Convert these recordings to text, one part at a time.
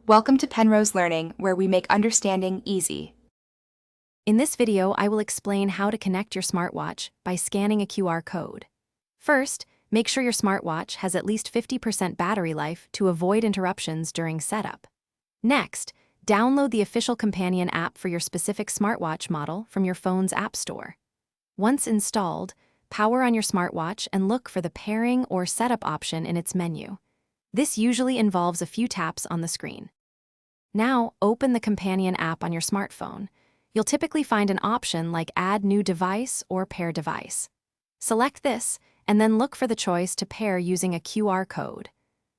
Welcome to Penrose Learning, where we make understanding easy. In this video, I will explain how to connect your smartwatch by scanning a QR code. First, make sure your smartwatch has at least 50% battery life to avoid interruptions during setup. Next, download the official companion app for your specific smartwatch model from your phone's app store. Once installed, power on your smartwatch and look for the pairing or setup option in its menu. This usually involves a few taps on the screen. Now, open the companion app on your smartphone. You'll typically find an option like Add New Device or Pair Device. Select this, and then look for the choice to pair using a QR code.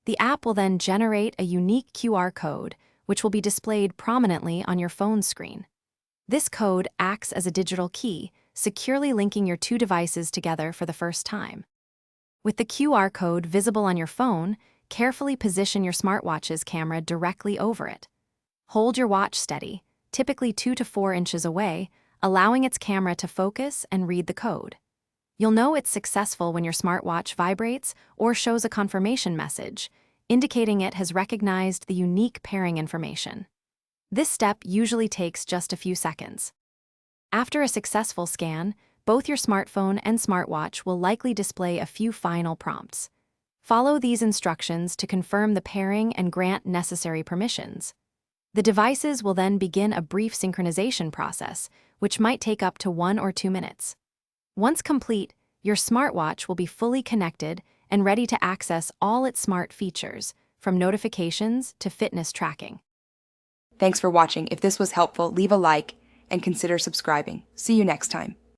The app will then generate a unique QR code, which will be displayed prominently on your phone screen. This code acts as a digital key, securely linking your two devices together for the first time. With the QR code visible on your phone, carefully position your smartwatch's camera directly over it. Hold your watch steady, typically 2 to 4 inches away, allowing its camera to focus and read the code. You'll know it's successful when your smartwatch vibrates or shows a confirmation message, indicating it has recognized the unique pairing information. This step usually takes just a few seconds. After a successful scan, both your smartphone and smartwatch will likely display a few final prompts. Follow these instructions to confirm the pairing and grant necessary permissions. The devices will then begin a brief synchronization process, which might take up to 1 or 2 minutes. Once complete, your smartwatch will be fully connected and ready to access all its smart features, from notifications to fitness tracking. Thanks for watching. If this was helpful, leave a like and consider subscribing. See you next time.